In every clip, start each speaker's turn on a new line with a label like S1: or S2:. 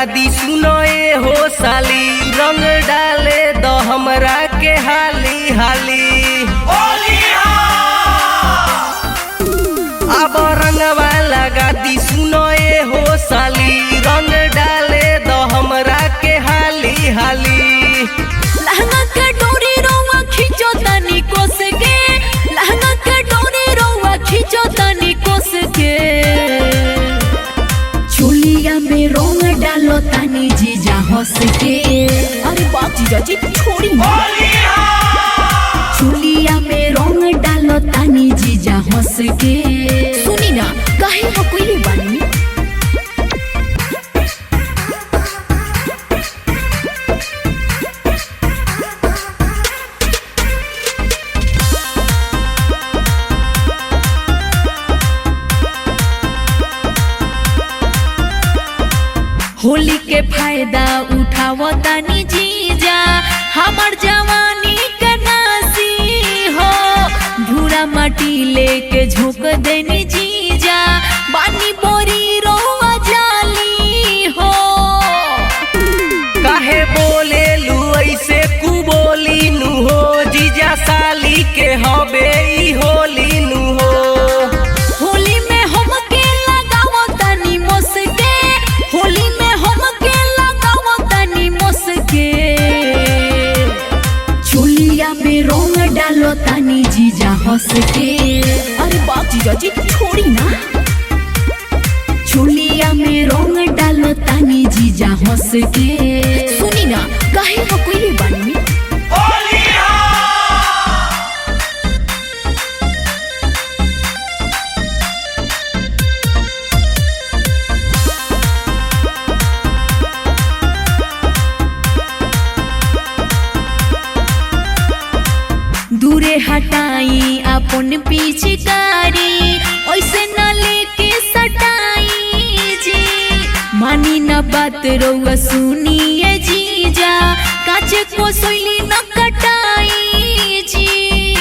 S1: लगा दी सुनो ए हो साली, रंग डाले दो हमरा के हाली हाली। अब रंगवा लगा दी सुनो ए हो साली, रंग डाले दो हमरा के हाली हाली।
S2: लहंगा के डोरी रोवा खींचो तनी कोस के, लहंगा के डोरी रोवा खींचो तनी कोस के। चोलिया में रंग डालो तनी जीजा हंस के। अरे बाप जीजा जी छोड़ी चोलिया में रंग डालो तनी जीजा हंस के। सुनी ना काहे हो कोई बानी होली के फायदा उठावो तानी जीजा, हमर जवानी के नासी हो। धूरा माटी लेके झोंक देनी जीजा, बानी बोरी रोवा जाली हो।
S1: काहे बोले लू ऐसे कु बोली नु हो, जीजा साली के हबे ई होली नु हो।
S2: होली में हमके लगावो तनी मुस्के, होली में हमके लगावो तनी मुस्के। चोलिया में रंग डालो तनी जीजा हंस के। अरे बाप जीजा जी छोड़ी ना चोलिया में रंग डालो तनी जीजा हंस के। सुनी ना काहे हो कोई बानी दूरे हटाई अपन पिचकारी, ऐसे न लेके सटाई जी। मानी न बात रउआ सुनिए जीजा, काचे को सोइली न कटाई जी।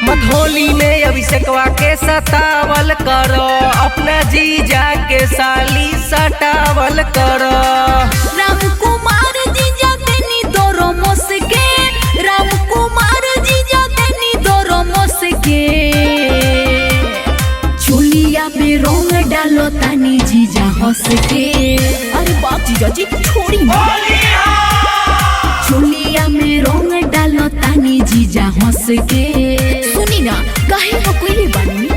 S1: मधोली में अभिषेकवा के सतावल करो, अपना जीजा के साली सटावल करो।
S2: राम कुमार जीजा देनी दोरो मुस्के, राम कुमार जीजा देनी दोरो मुस्के। चोलिया में रंग डालो तानी जीजा हंस के। अरे बाप जीजा जी छोड़ी चोलिया में रंग डालो तानी जीजा हंस के। सुनी ना काहे हो कोई बानी